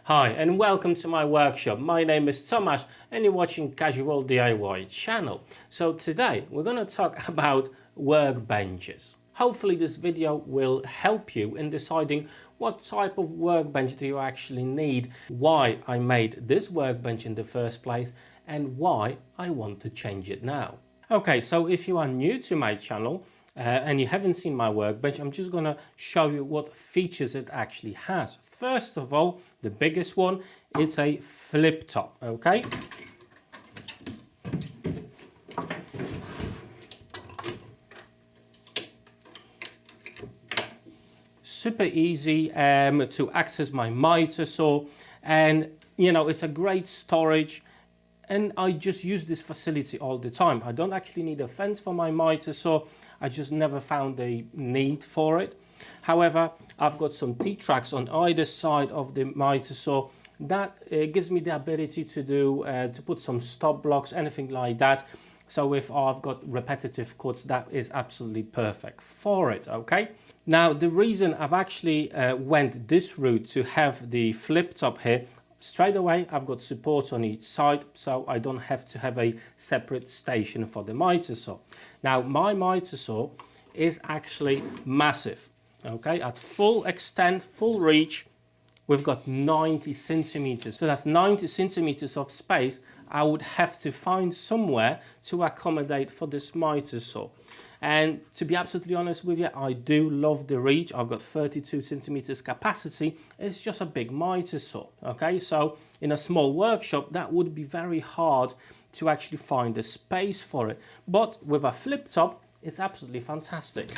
Hi and welcome to my workshop. My name is Tomasz and you're watching Casual DIY channel. So today we're going to talk about workbenches. Hopefully this video will help you in deciding what type of workbench do you actually need, why I made this workbench in the first place and why I want to change it now. Okay, so if you are new to my channel, and you haven't seen my workbench, I'm just going to show you what features it actually has. First of all, the biggest one, it's a flip top, okay? Super easy to access my miter saw, and it's a great storage. And I just use this facility all the time. I don't actually need a fence for my miter saw. I just never found a need for it. However, I've got some T-tracks on either side of the miter saw. That gives me the ability to do to put some stop blocks, anything like that. So if I've got repetitive cuts, that is absolutely perfect for it, okay? Now, the reason I've actually went this route to have the flip top here, straight away I've got support on each side, so I don't have to have a separate station for the miter saw. Now my miter saw is actually massive, okay? At full extent, full reach, we've got 90 centimeters. So that's 90 centimeters of space I would have to find somewhere to accommodate for this miter saw. And to be absolutely honest with you, I do love the reach. I've got 32 centimeters capacity. It's just a big miter saw, okay? So in a small workshop, that would be very hard to actually find the space for it. But with a flip top, it's absolutely fantastic.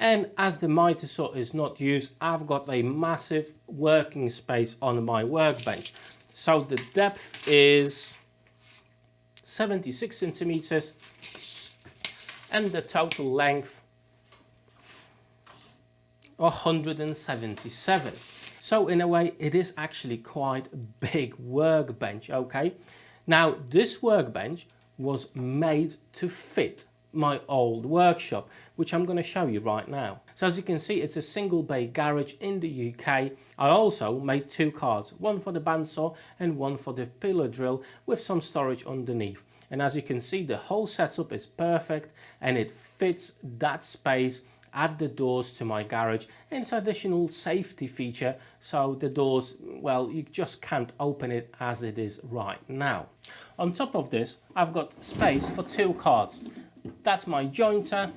And as the miter saw is not used, I've got a massive working space on my workbench. So the depth is 76 centimeters and the total length 177. So in a way, it is actually quite a big workbench, okay? Now, this workbench was made to fit my old workshop, which I'm going to show you right now. So as you can see, it's a single bay garage in the UK. I also made two cards, one for the bandsaw and one for the pillar drill with some storage underneath. And as you can see, the whole setup is perfect and it fits that space at the doors to my garage. And it's an additional safety feature, so the doors, well, you just can't open it as it is right now. On top of this, I've got space for two cards. That's my jointer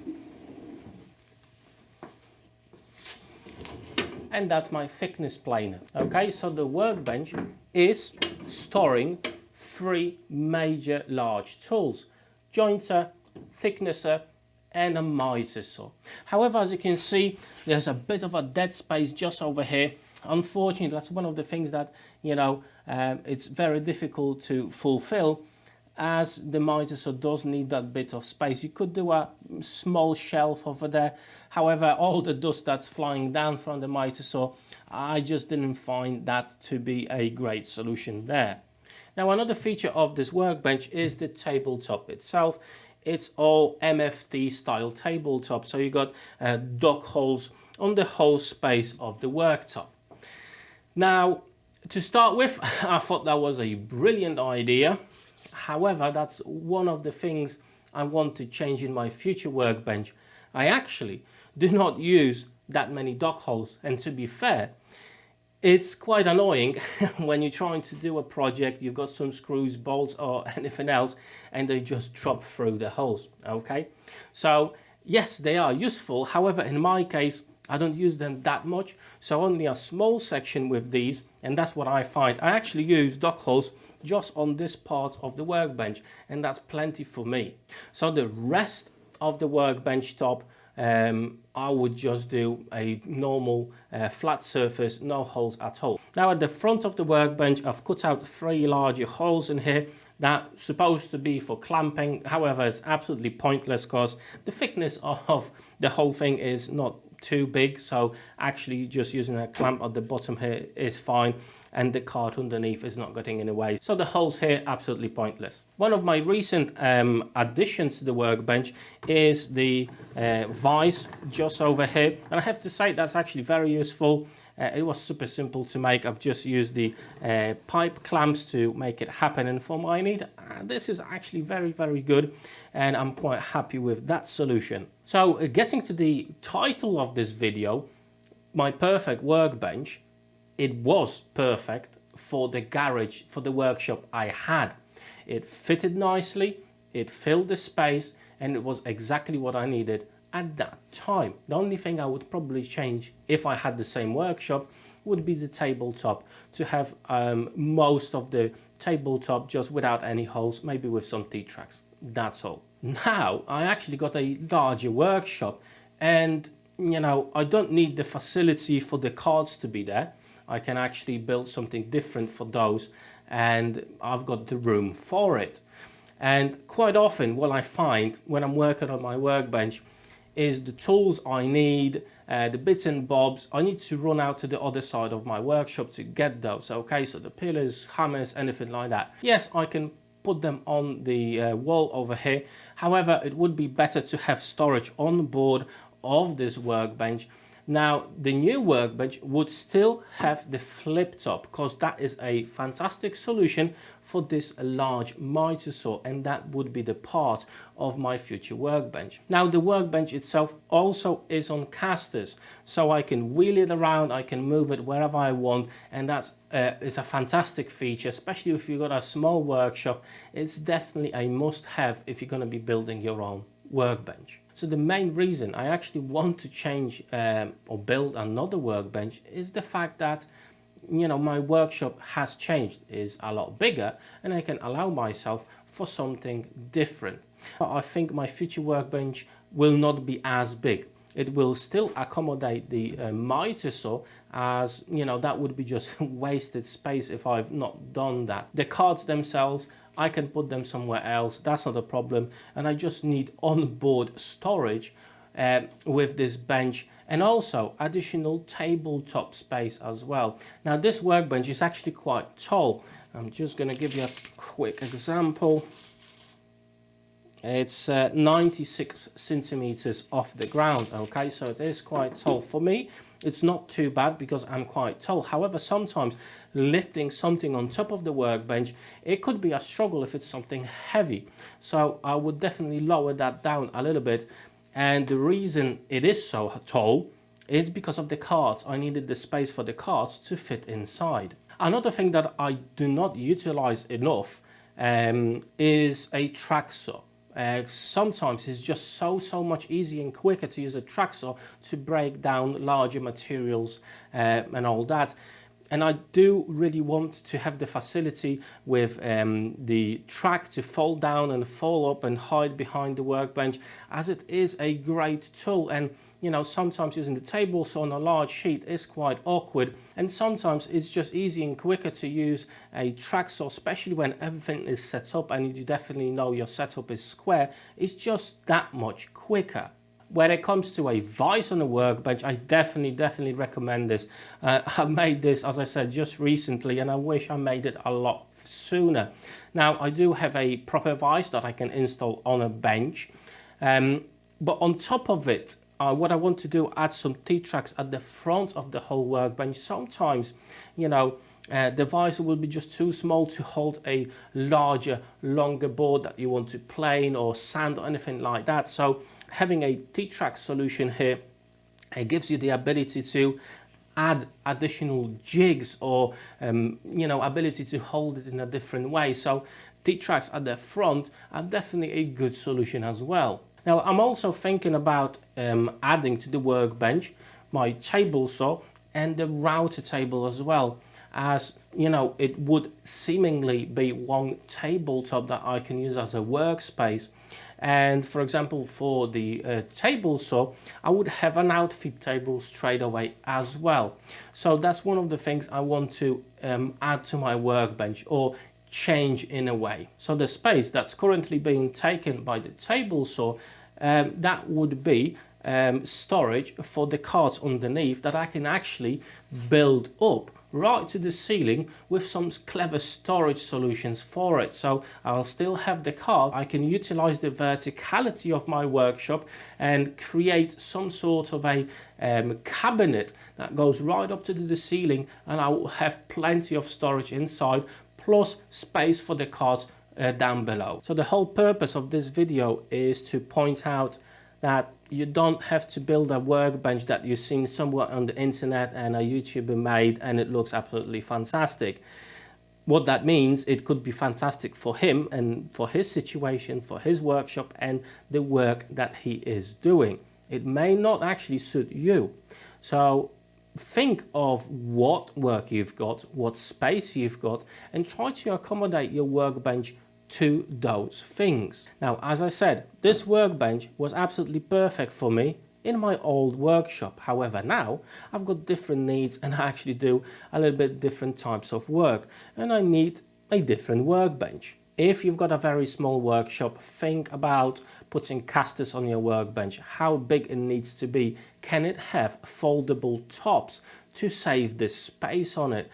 and that's my thickness planer. Okay, so the workbench is storing three major large tools: jointer, thicknesser and a miter saw. However, as you can see, there's a bit of a dead space just over here. Unfortunately, that's one of the things that it's very difficult to fulfill, as the miter saw does need that bit of space. You could do a small shelf over there. However, all the dust that's flying down from the miter saw, I just didn't find that to be a great solution there. Now, another feature of this workbench is the tabletop itself. It's all MFT style tabletop, so you got dock holes on the whole space of the worktop. Now, to start with, I thought that was a brilliant idea. However, that's one of the things I want to change in my future workbench. I actually do not use that many dock holes, and to be fair, it's quite annoying when you're trying to do a project, you've got some screws, bolts or anything else, and they just drop through the holes, okay? So yes, they are useful. However, in my case, I don't use them that much, so only a small section with these, and that's what I find. I actually use dock holes just on this part of the workbench, and that's plenty for me. So the rest of the workbench top, I would just do a normal flat surface, no holes at all. Now at the front of the workbench, I've cut out three larger holes in here. That's supposed to be for clamping. However, it's absolutely pointless because the thickness of the whole thing is not too big, so actually just using a clamp at the bottom here is fine, and the cart underneath is not getting in the way. So the holes here, absolutely pointless. One of my recent additions to the workbench is the vise just over here, and I have to say that's actually very useful. It was super simple to make. I've just used the pipe clamps to make it happen, and for my need, this is actually very, very good, and I'm quite happy with that solution. So getting to the title of this video, my perfect workbench, it was perfect for the garage, for the workshop I had. It fitted nicely, it filled the space, and it was exactly what I needed at that time. The only thing I would probably change if I had the same workshop would be the tabletop, to have most of the tabletop just without any holes, maybe with some T-tracks. That's all. Now I actually got a larger workshop, and you know, I don't need the facility for the cards to be there. I can actually build something different for those, and I've got the room for it. And quite often what I find when I'm working on my workbench is the tools I need, the bits and bobs, I need to run out to the other side of my workshop to get those. Okay, so the pillars, hammers, anything like that. Yes, I can put them on the wall over here. However, it would be better to have storage on board of this workbench. Now, the new workbench would still have the flip top, because that is a fantastic solution for this large miter saw, and that would be the part of my future workbench. Now, the workbench itself also is on casters, so I can wheel it around, I can move it wherever I want, and that's is a fantastic feature, especially if you've got a small workshop. It's definitely a must-have if you're going to be building your own workbench. So the main reason I actually want to change or build another workbench is the fact that, you know, my workshop has changed, is a lot bigger, and I can allow myself for something different. I think my future workbench will not be as big. It will still accommodate the miter saw, as you know, that would be just wasted space if I've not done that. The cards themselves, I can put them somewhere else, that's not a problem, and I just need onboard storage with this bench, and also additional tabletop space as well. Now this workbench is actually quite tall. I'm just going to give you a quick example. It's 96 centimeters off the ground. Okay, so it is quite tall. For me, it's not too bad because I'm quite tall. However, sometimes lifting something on top of the workbench, it could be a struggle if it's something heavy. So I would definitely lower that down a little bit. And the reason it is so tall is because of the carts. I needed the space for the carts to fit inside. Another thing that I do not utilize enough is a track saw. Sometimes it's just so much easier and quicker to use a track saw to break down larger materials and all that. And I do really want to have the facility with the track to fold down and fold up and hide behind the workbench, as it is a great tool. And you know, sometimes using the table saw on a large sheet is quite awkward, and sometimes it's just easy and quicker to use a track saw, especially when everything is set up and you definitely know your setup is square. It's just that much quicker. When it comes to a vise on a workbench, I definitely recommend this. I made this, as I said, just recently, and I wish I made it a lot sooner. Now, I do have a proper vise that I can install on a bench, but on top of it, what I want to do, add some T-tracks at the front of the whole workbench. Sometimes, you know, the vise will be just too small to hold a larger, longer board that you want to plane or sand or anything like that. So having a T-track solution here, it gives you the ability to add additional jigs or you know, ability to hold it in a different way. So T-tracks at the front are definitely a good solution as well. Now I'm also thinking about adding to the workbench my table saw and the router table as well, as you know, it would seemingly be one tabletop that I can use as a workspace. And for example, for the table saw, I would have an outfit table straight away as well. So that's one of the things I want to add to my workbench, or change in a way. So the space that's currently being taken by the table saw, that would be storage for the cards underneath that I can actually build up right to the ceiling with some clever storage solutions for it. So I'll still have the card, I can utilize the verticality of my workshop and create some sort of a cabinet that goes right up to the ceiling, and I will have plenty of storage inside plus space for the cards down below. So the whole purpose of this video is to point out that you don't have to build a workbench that you've seen somewhere on the internet and a YouTuber made and it looks absolutely fantastic. What that means, it could be fantastic for him and for his situation, for his workshop and the work that he is doing. It may not actually suit you. So think of what work you've got, what space you've got, and try to accommodate your workbench to those things. Now, as I said, this workbench was absolutely perfect for me in my old workshop. However, now I've got different needs and I actually do a little bit different types of work and I need a different workbench. If you've got a very small workshop, think about putting casters on your workbench. How big it needs to be. Can it have foldable tops to save the space on it?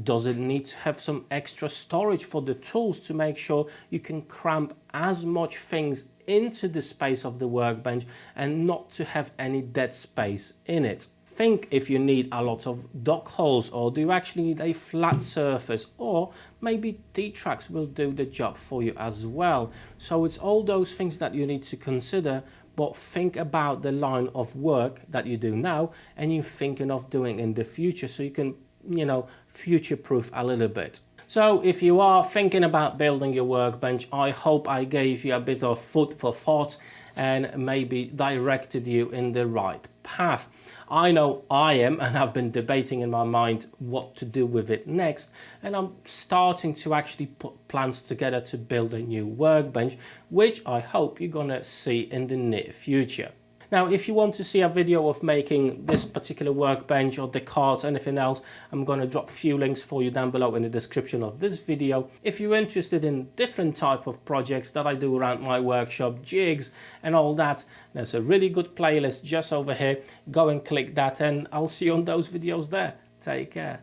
Does it need to have some extra storage for the tools to make sure you can cram as much things into the space of the workbench and not to have any dead space in it? Think if you need a lot of dock holes, or do you actually need a flat surface, or maybe D-tracks will do the job for you as well. So it's all those things that you need to consider, but think about the line of work that you do now and you're thinking of doing in the future, so you can, you know, future-proof a little bit. So if you are thinking about building your workbench, I hope I gave you a bit of food for thought and maybe directed you in the right path. I know I am, and I've been debating in my mind what to do with it next, and I'm starting to actually put plans together to build a new workbench, which I hope you're gonna see in the near future. Now, if you want to see a video of making this particular workbench or the cards, anything else, I'm going to drop a few links for you down below in the description of this video. If you're interested in different type of projects that I do around my workshop, jigs and all that, there's a really good playlist just over here. Go and click that and I'll see you on those videos there. Take care.